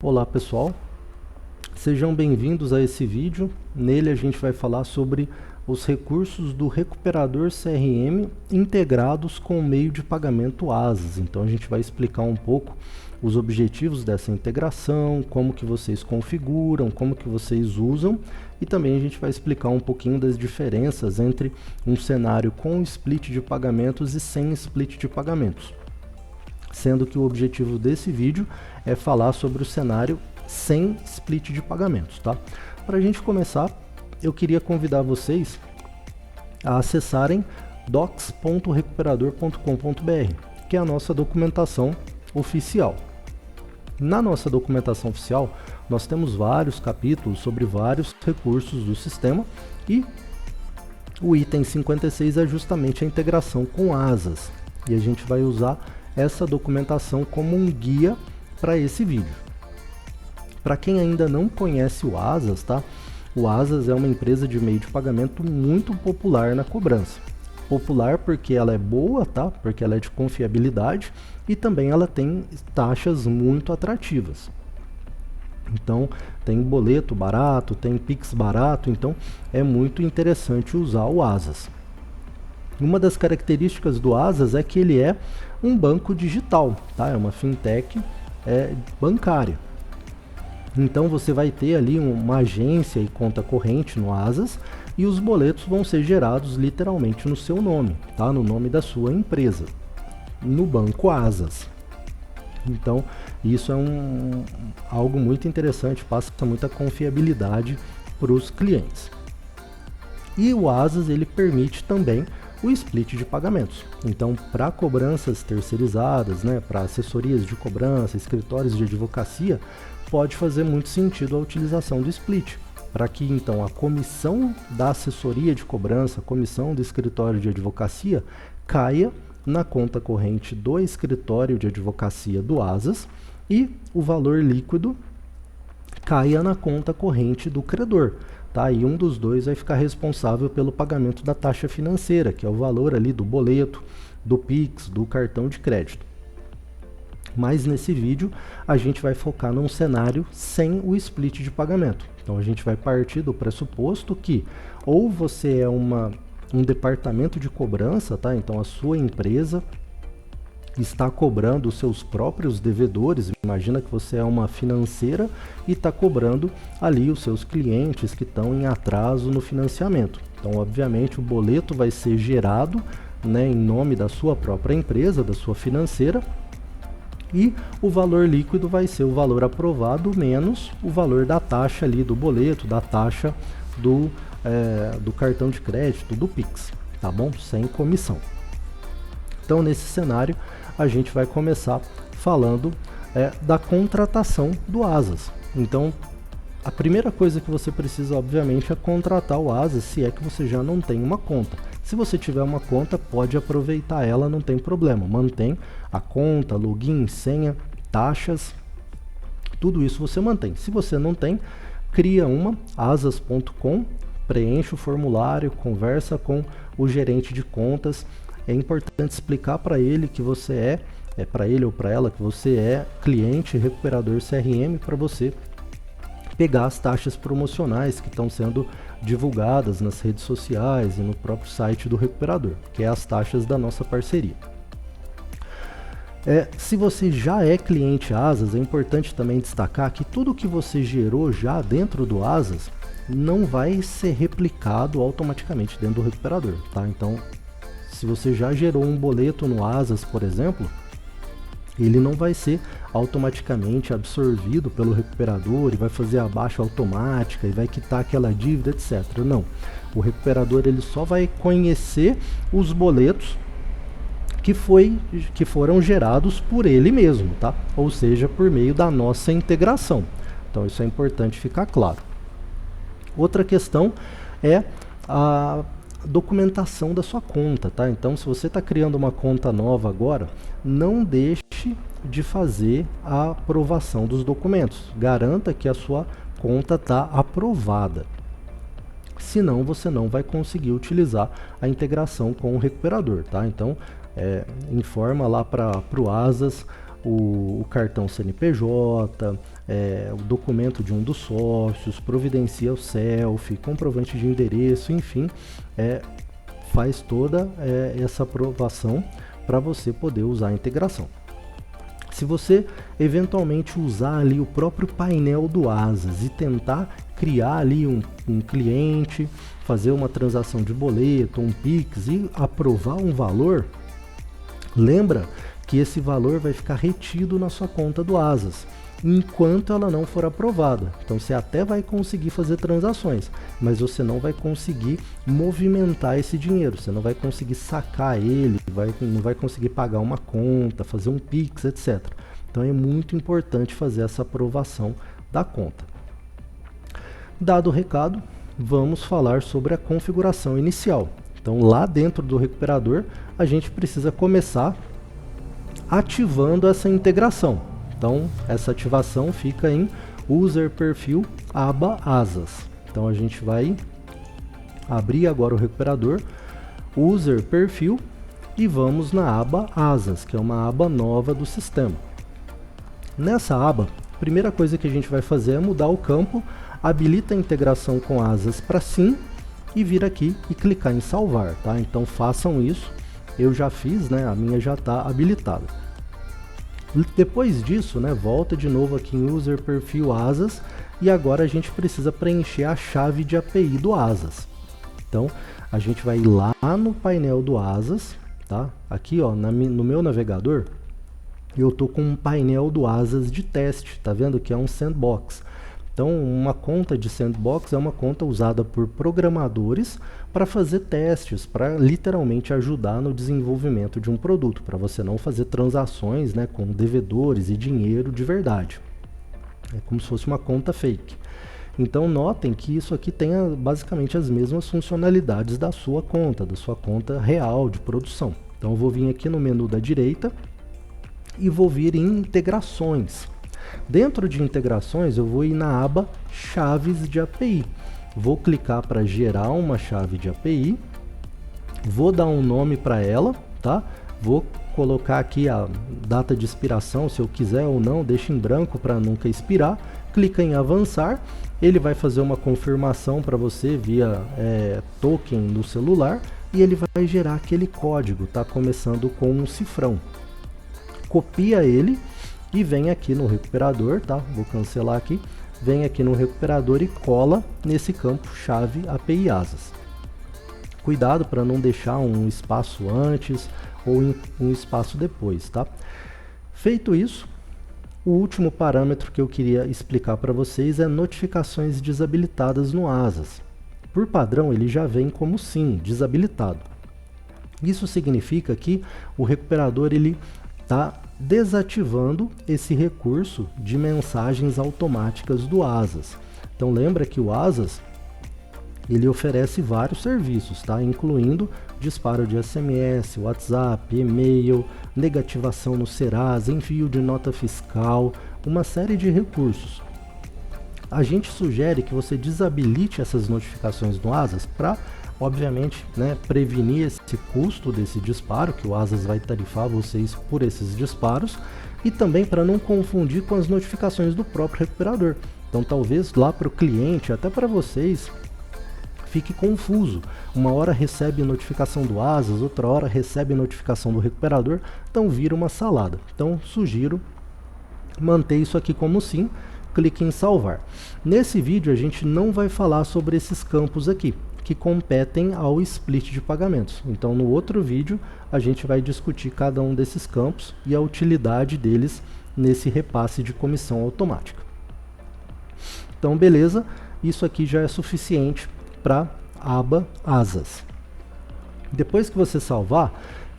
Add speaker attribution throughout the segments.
Speaker 1: Olá pessoal, sejam bem-vindos a esse vídeo. Nele a gente vai falar sobre os recursos do recuperador CRM integrados com o meio de pagamento ASAS. Então a gente vai explicar um pouco os objetivos dessa integração, como que vocês configuram, como que vocês usam, e também a gente vai explicar um pouquinho das diferenças entre um cenário com split de pagamentos e sem split de pagamentos. Sendo que o objetivo desse vídeo é falar sobre o cenário sem split de pagamentos, tá? Para a gente começar, eu queria convidar vocês a acessarem docs.recuperador.com.br, que é a nossa documentação oficial. Na nossa documentação oficial, nós temos vários capítulos sobre vários recursos do sistema e o item 56 é justamente a integração com ASAS. E a gente vai usar essa documentação como um guia para esse vídeo. Para quem ainda não conhece o ASAS, tá? O ASAS é uma empresa de meio de pagamento muito popular na cobrança. Popular porque ela é boa, tá? Porque ela é de confiabilidade e também ela tem taxas muito atrativas. Então, tem boleto barato, tem Pix barato, então é muito interessante usar o ASAS. Uma das características do ASAS é que ele é um banco digital, tá? É uma fintech bancária. Então você vai ter ali uma agência e conta corrente no ASAS e os boletos vão ser gerados literalmente no seu nome, tá? No nome da sua empresa, no banco ASAS. Então isso é algo muito interessante, passa muita confiabilidade para os clientes. E o ASAS ele permite também o split de pagamentos. Então, para cobranças terceirizadas, né, para assessorias de cobrança, escritórios de advocacia, pode fazer muito sentido a utilização do split, para que então a comissão da assessoria de cobrança, a comissão do escritório de advocacia, caia na conta corrente do escritório de advocacia do ASAS e o valor líquido caia na conta corrente do credor. Tá? E um dos dois vai ficar responsável pelo pagamento da taxa financeira, que é o valor ali do boleto, do Pix, do cartão de crédito. Mas nesse vídeo a gente vai focar num cenário sem o split de pagamento. Então a gente vai partir do pressuposto que ou você é um departamento de cobrança, tá? Então a sua empresa está cobrando os seus próprios devedores. Imagina que você é uma financeira e está cobrando ali os seus clientes que estão em atraso no financiamento. Então, obviamente, o boleto vai ser gerado, né, em nome da sua própria empresa, da sua financeira, e o valor líquido vai ser o valor aprovado menos o valor da taxa ali do boleto, da taxa do cartão de crédito, do Pix, tá bom? Sem comissão. Então, nesse cenário, a gente vai começar falando da contratação do ASAS. Então, a primeira coisa que você precisa, obviamente, é contratar o ASAS, se é que você já não tem uma conta. Se você tiver uma conta, pode aproveitar ela, não tem problema. Mantém a conta, login, senha, taxas, tudo isso você mantém. Se você não tem, cria uma, asas.com, preenche o formulário, conversa com o gerente de contas. É importante explicar para ele que você para ele ou para ela que você é cliente recuperador CRM para você pegar as taxas promocionais que estão sendo divulgadas nas redes sociais e no próprio site do recuperador, que é as taxas da nossa parceria. Se você já é cliente ASAS, é importante também destacar que tudo que você gerou já dentro do ASAS não vai ser replicado automaticamente dentro do recuperador, tá? Então, se você já gerou um boleto no ASAS, por exemplo, ele não vai ser automaticamente absorvido pelo recuperador e vai fazer a baixa automática e vai quitar aquela dívida, etc. Não. O recuperador ele só vai conhecer os boletos que foram gerados por ele mesmo, tá? Ou seja, por meio da nossa integração. Então isso é importante ficar claro. Outra questão é a documentação da sua conta, tá? Então, se você está criando uma conta nova agora, não deixe de fazer a aprovação dos documentos. Garanta que a sua conta está aprovada. Senão, você não vai conseguir utilizar a integração com o recuperador, tá? Então, informa lá para o ASAS o cartão CNPJ, o documento de um dos sócios, providencia o selfie, comprovante de endereço, enfim, faz toda essa aprovação para você poder usar a integração. Se você eventualmente usar ali o próprio painel do Asas e tentar criar ali um cliente, fazer uma transação de boleto, um Pix e aprovar um valor, lembra que esse valor vai ficar retido na sua conta do Asas, enquanto ela não for aprovada. Então você até vai conseguir fazer transações, mas você não vai conseguir movimentar esse dinheiro, você não vai conseguir sacar ele, não vai conseguir pagar uma conta, fazer um Pix, etc. Então é muito importante fazer essa aprovação da conta. Dado o recado, vamos falar sobre a configuração inicial. Então lá dentro do recuperador, a gente precisa começar ativando essa integração. Então essa ativação fica em User Perfil, aba Asas. Então a gente vai abrir agora o recuperador, User Perfil, e vamos na aba Asas, que é uma aba nova do sistema. Nessa aba, a primeira coisa que a gente vai fazer é mudar o campo, habilita a integração com Asas para sim, e vir aqui e clicar em salvar, tá? Então façam isso, eu já fiz, né? A minha já está habilitada. Depois disso, né, volta de novo aqui em User Perfil Asas, e agora a gente precisa preencher a chave de API do Asas. Então a gente vai ir lá no painel do Asas, tá? Aqui ó, no meu navegador, eu tô com um painel do Asas de teste, tá vendo que é um sandbox. Então uma conta de sandbox é uma conta usada por programadores para fazer testes, para literalmente ajudar no desenvolvimento de um produto, para você não fazer transações, né, com devedores e dinheiro de verdade. É como se fosse uma conta fake. Então notem que isso aqui tem basicamente as mesmas funcionalidades da sua conta real de produção. Então eu vou vir aqui no menu da direita e vou vir em integrações. Dentro de integrações eu vou ir na aba chaves de API. Vou clicar para gerar uma chave de API. Vou dar um nome para ela, tá? Vou colocar aqui a data de expiração, se eu quiser ou não, deixa em branco para nunca expirar. Clica em avançar, ele vai fazer uma confirmação para você via token no celular e ele vai gerar aquele código, tá? Começando com um cifrão. Copia ele e vem aqui no recuperador, tá? Vou cancelar aqui. Vem aqui no recuperador e cola nesse campo chave API Asas. Cuidado para não deixar um espaço antes ou um espaço depois, tá? Feito isso, o último parâmetro que eu queria explicar para vocês é notificações desabilitadas no Asas. Por padrão, ele já vem como sim, desabilitado. Isso significa que o recuperador ele está desativando esse recurso de mensagens automáticas do Asas. Então lembra que o Asas ele oferece vários serviços, tá? Incluindo disparo de SMS, WhatsApp, e-mail, negativação no Serasa, envio de nota fiscal, uma série de recursos. A gente sugere que você desabilite essas notificações no Asas para, obviamente, né, prevenir esse custo desse disparo, que o Asas vai tarifar vocês por esses disparos, e também para não confundir com as notificações do próprio recuperador. Então talvez lá para o cliente, até para vocês, fique confuso. Uma hora recebe notificação do Asas, outra hora recebe notificação do recuperador, então vira uma salada. Então sugiro manter isso aqui como sim, clique em salvar. Nesse vídeo a gente não vai falar sobre esses campos aqui, que competem ao split de pagamentos. Então no outro vídeo a gente vai discutir cada um desses campos e a utilidade deles nesse repasse de comissão automática. Então beleza, isso aqui já é suficiente para a aba Asas. Depois que você salvar,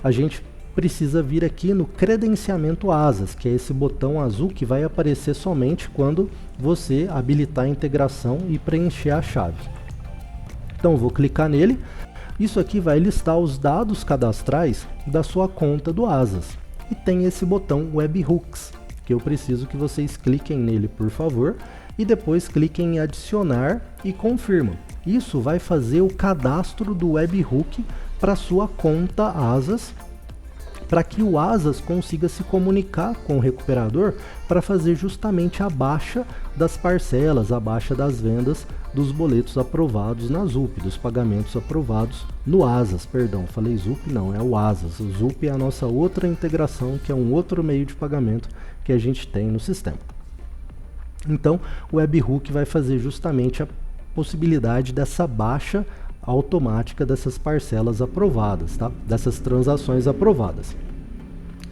Speaker 1: a gente precisa vir aqui no credenciamento Asas, que é esse botão azul que vai aparecer somente quando você habilitar a integração e preencher a chave. Então vou clicar nele. Isso aqui vai listar os dados cadastrais da sua conta do Asas. E tem esse botão Webhooks, que eu preciso que vocês cliquem nele, por favor, e depois cliquem em adicionar e confirma. Isso vai fazer o cadastro do webhook para sua conta Asas, para que o ASAS consiga se comunicar com o recuperador para fazer justamente a baixa das parcelas, a baixa das vendas dos boletos aprovados na ZUP, dos pagamentos aprovados no ASAS, perdão, falei ZUP não, é o ASAS. O ZUP é a nossa outra integração, que é um outro meio de pagamento que a gente tem no sistema. Então, o webhook vai fazer justamente a possibilidade dessa baixa automática dessas parcelas aprovadas, tá? Dessas transações aprovadas.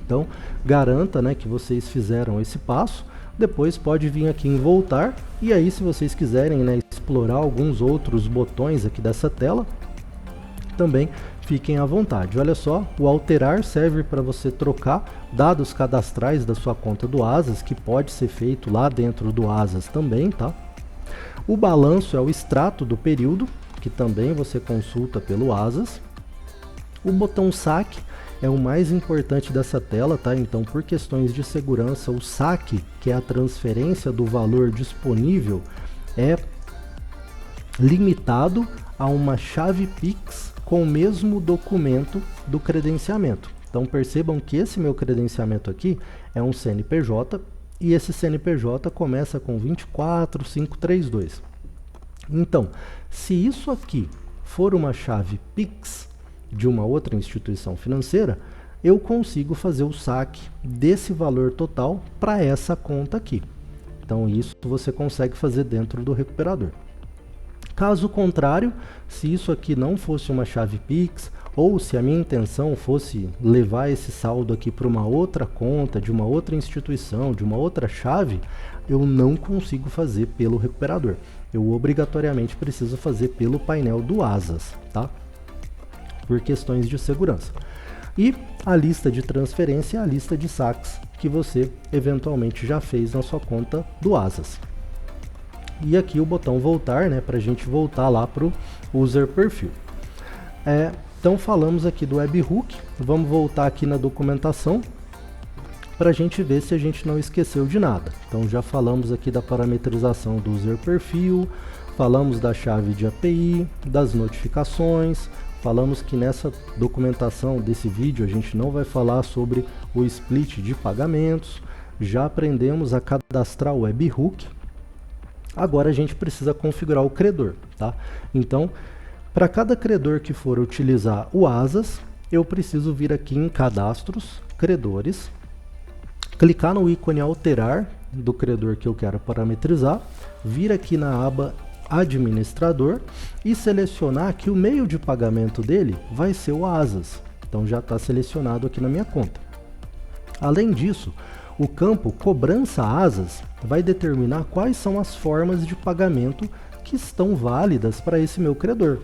Speaker 1: Então, garanta, né, que vocês fizeram esse passo. Depois pode vir aqui em voltar, e aí se vocês quiserem, né, explorar alguns outros botões aqui dessa tela, também fiquem à vontade. Olha só, o alterar serve para você trocar dados cadastrais da sua conta do ASAS, que pode ser feito lá dentro do ASAS também, tá? O balanço é o extrato do período, que também você consulta pelo ASAS. O botão saque é o mais importante dessa tela, tá? Então, por questões de segurança, o saque, que é a transferência do valor disponível, é limitado a uma chave Pix com o mesmo documento do credenciamento. Então, percebam que esse meu credenciamento aqui é um CNPJ, e esse CNPJ começa com 24532. Então, se isso aqui for uma chave Pix de uma outra instituição financeira, eu consigo fazer o saque desse valor total para essa conta aqui. Então, isso você consegue fazer dentro do recuperador. Caso contrário, se isso aqui não fosse uma chave Pix, ou se a minha intenção fosse levar esse saldo aqui para uma outra conta, de uma outra instituição, de uma outra chave, eu não consigo fazer pelo recuperador. Eu obrigatoriamente preciso fazer pelo painel do ASAS, tá? Por questões de segurança. E a lista de transferência é a lista de saques que você eventualmente já fez na sua conta do ASAS. E aqui o botão voltar, né, para a gente voltar lá para o user perfil. Então falamos aqui do webhook, vamos voltar aqui na documentação para a gente ver se a gente não esqueceu de nada. Então já falamos aqui da parametrização do user perfil, falamos da chave de API, das notificações, falamos que nessa documentação desse vídeo a gente não vai falar sobre o split de pagamentos, já aprendemos a cadastrar o webhook. Agora a gente precisa configurar o credor, tá? Então, para cada credor que for utilizar o ASAS, eu preciso vir aqui em cadastros, credores, clicar no ícone alterar do credor que eu quero parametrizar, vir aqui na aba administrador e selecionar que o meio de pagamento dele vai ser o ASAS. Então já está selecionado aqui na minha conta. Além disso, o campo cobrança ASAS vai determinar quais são as formas de pagamento que estão válidas para esse meu credor.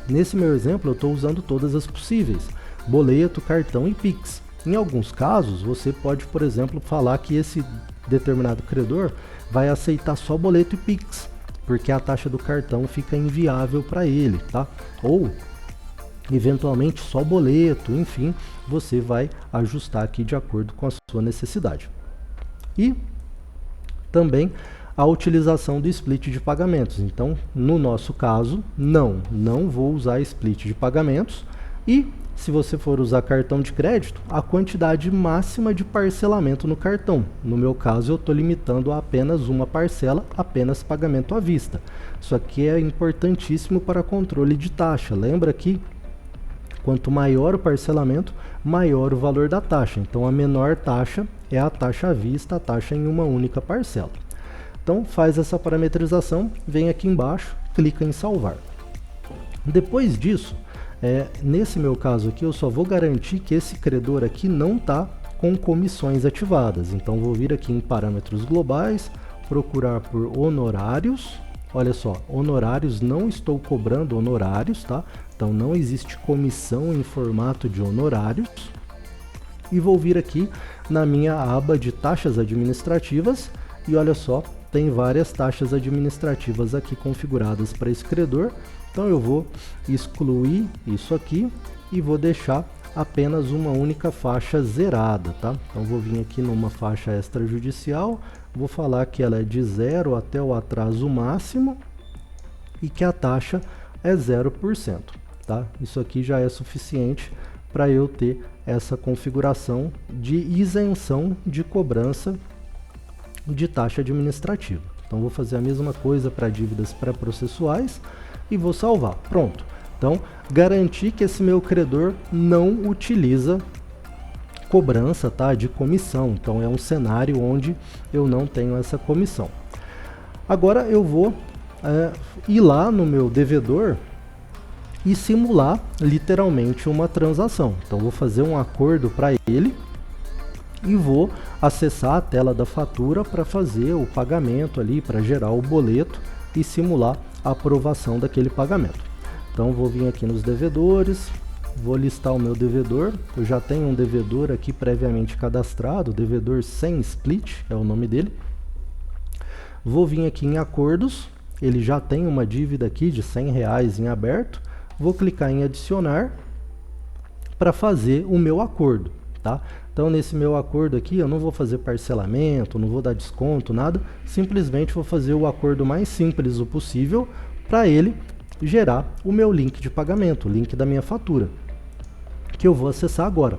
Speaker 1: Nesse meu exemplo, eu estou usando todas as possíveis: boleto, cartão e Pix. Em alguns casos, você pode, por exemplo, falar que esse determinado credor vai aceitar só boleto e Pix, porque a taxa do cartão fica inviável para ele, tá? Ou, eventualmente, só boleto, enfim, você vai ajustar aqui de acordo com a sua necessidade. E também a utilização do split de pagamentos. Então, no nosso caso, não vou usar split de pagamentos. E se você for usar cartão de crédito, a quantidade máxima de parcelamento no cartão. No meu caso, eu estou limitando a apenas uma parcela, apenas pagamento à vista. Isso aqui é importantíssimo para controle de taxa. Lembra que quanto maior o parcelamento, maior o valor da taxa. Então, a menor taxa é a taxa à vista, a taxa em uma única parcela. Então, faz essa parametrização, vem aqui embaixo, clica em salvar. Depois disso, nesse meu caso aqui, eu só vou garantir que esse credor aqui não está com comissões ativadas. Então, vou vir aqui em parâmetros globais, procurar por honorários. Olha só, honorários, não estou cobrando honorários, tá? Então, não existe comissão em formato de honorários. E vou vir aqui na minha aba de taxas administrativas e olha só, tem várias taxas administrativas aqui configuradas para esse credor. Então eu vou excluir isso aqui e vou deixar apenas uma única faixa zerada, tá? Então vou vir aqui numa faixa extrajudicial, vou falar que ela é de 0 até o atraso máximo e que a taxa é 0%, tá? Isso aqui já é suficiente para eu ter essa configuração de isenção de cobrança de taxa administrativa. Então vou fazer a mesma coisa para dívidas pré-processuais e vou salvar. Pronto. Então garantir que esse meu credor não utiliza cobrança, tá, de comissão. Então é um cenário onde eu não tenho essa comissão. Agora eu vou ir lá no meu devedor e simular literalmente uma transação. Então vou fazer um acordo para ele e vou acessar a tela da fatura para fazer o pagamento ali, para gerar o boleto e simular a aprovação daquele pagamento. Então vou vir aqui nos devedores, vou listar o meu devedor. Eu já tenho um devedor aqui previamente cadastrado, devedor sem split é o nome dele. Vou vir aqui em acordos, ele já tem uma dívida aqui de R$100 em aberto. Vou clicar em adicionar para fazer o meu acordo, tá? Então nesse meu acordo aqui eu não vou fazer parcelamento, não vou dar desconto, nada. Simplesmente vou fazer o acordo mais simples o possível para ele gerar o meu link de pagamento, o link da minha fatura, que eu vou acessar agora.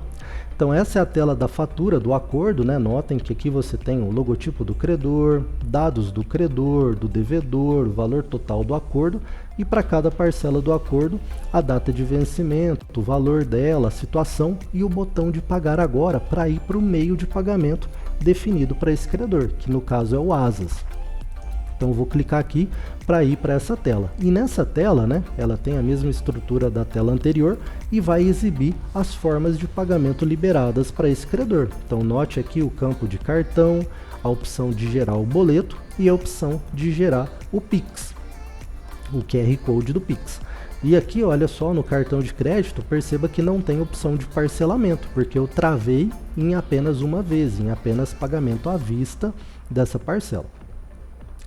Speaker 1: Então essa é a tela da fatura do acordo, né? Notem que aqui você tem o logotipo do credor, dados do credor, do devedor, o valor total do acordo e para cada parcela do acordo a data de vencimento, o valor dela, a situação e o botão de pagar agora para ir para o meio de pagamento definido para esse credor, que no caso é o ASAS. Então eu vou clicar aqui para ir para essa tela. E nessa tela, né, ela tem a mesma estrutura da tela anterior e vai exibir as formas de pagamento liberadas para esse credor. Então note aqui o campo de cartão, a opção de gerar o boleto e a opção de gerar o Pix, o QR Code do Pix. E aqui, olha só, no cartão de crédito, perceba que não tem opção de parcelamento, porque eu travei em apenas uma vez, em apenas pagamento à vista dessa parcela.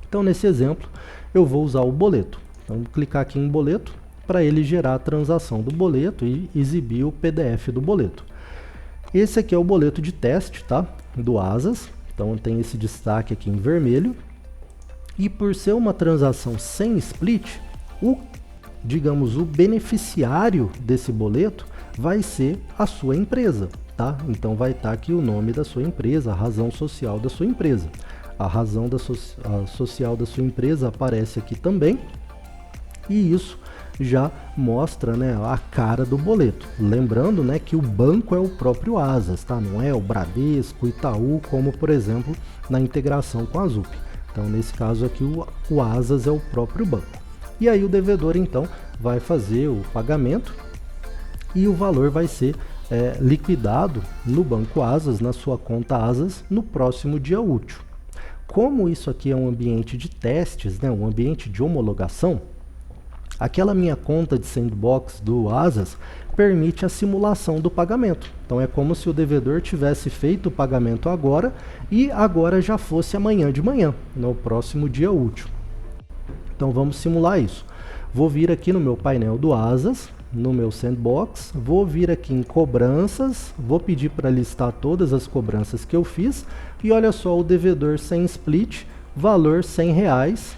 Speaker 1: Então, nesse exemplo, eu vou usar o boleto. Então, vou clicar aqui em boleto para ele gerar a transação do boleto e exibir o PDF do boleto. Esse aqui é o boleto de teste, tá? Do ASAS. Então, tem esse destaque aqui em vermelho. E por ser uma transação sem split, digamos, o beneficiário desse boleto vai ser a sua empresa, tá? Então, vai estar aqui o nome da sua empresa, a razão social da sua empresa. A razão social da sua empresa aparece aqui também e isso já mostra, né, a cara do boleto. Lembrando, né, que o banco é o próprio ASAS, tá? Não é o Bradesco, Itaú, como por exemplo na integração com a ZUP. Então nesse caso aqui o ASAS é o próprio banco. E aí o devedor então vai fazer o pagamento e o valor vai ser liquidado no banco ASAS, na sua conta ASAS, no próximo dia útil. Como isso aqui é um ambiente de testes, né, um ambiente de homologação, aquela minha conta de sandbox do ASAS permite a simulação do pagamento. Então é como se o devedor tivesse feito o pagamento agora e agora já fosse amanhã de manhã, no próximo dia útil. Então vamos simular isso. Vou vir aqui no meu painel do ASAS, no meu sandbox, vou vir aqui em cobranças, vou pedir para listar todas as cobranças que eu fiz e olha só o devedor sem split, valor R$100,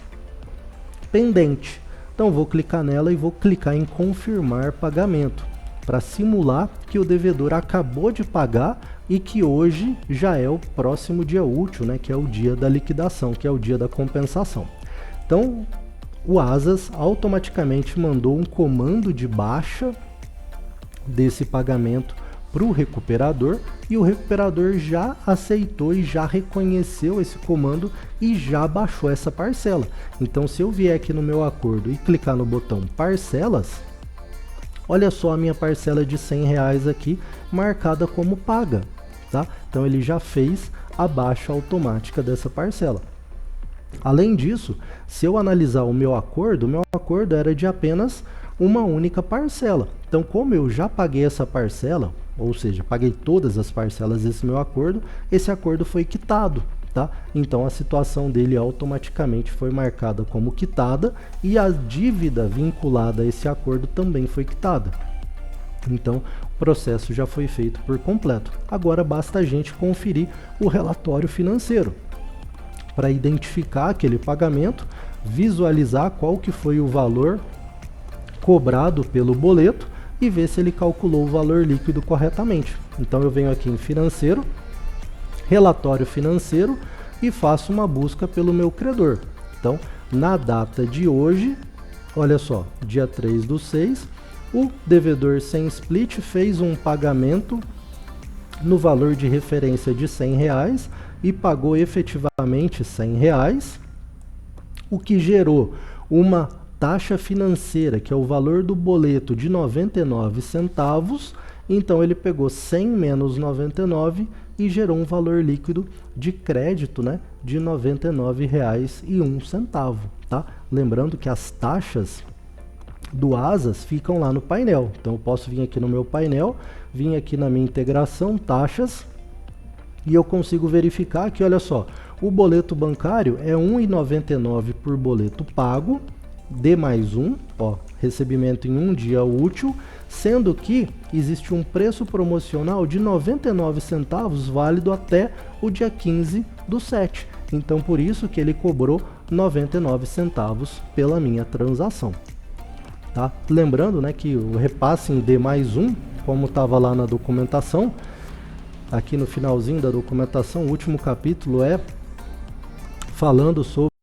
Speaker 1: pendente. Então vou clicar nela e vou clicar em confirmar pagamento para simular que o devedor acabou de pagar e que hoje já é o próximo dia útil, né, que é o dia da liquidação, que é o dia da compensação. Então o ASAS automaticamente mandou um comando de baixa desse pagamento para o recuperador e o recuperador já aceitou e já reconheceu esse comando e já baixou essa parcela. Então se eu vier aqui no meu acordo e clicar no botão parcelas, olha só a minha parcela de R$100 aqui marcada como paga, tá? Então ele já fez a baixa automática dessa parcela. Além disso, se eu analisar o meu acordo era de apenas uma única parcela. Então, como eu já paguei essa parcela, ou seja, paguei todas as parcelas desse meu acordo, esse acordo foi quitado, tá? Então, a situação dele automaticamente foi marcada como quitada e a dívida vinculada a esse acordo também foi quitada. Então, o processo já foi feito por completo. Agora, basta a gente conferir o relatório financeiro para identificar aquele pagamento, visualizar qual que foi o valor cobrado pelo boleto e ver se ele calculou o valor líquido corretamente. Então eu venho aqui em financeiro, relatório financeiro e faço uma busca pelo meu credor. Então, na data de hoje, olha só, dia 3/6, o devedor sem split fez um pagamento no valor de referência de R$100 e pagou efetivamente R$100, o que gerou uma taxa financeira, que é o valor do boleto, de 99 centavos. Então ele pegou 100 menos 99 e gerou um valor líquido de crédito, né, de R$ 99,01, tá? Lembrando que as taxas do Asas ficam lá no painel. Então eu posso vir aqui no meu painel, vir aqui na minha integração, taxas, e eu consigo verificar que, olha só, o boleto bancário é R$ 1,99 por boleto pago, D+1, ó, recebimento em um dia útil, sendo que existe um preço promocional de 99 centavos válido até o dia 15/7. Então por isso que ele cobrou 99 centavos pela minha transação. Tá? Lembrando, né, que o repasse em D+1, como estava lá na documentação, aqui no finalzinho da documentação, o último capítulo é falando sobre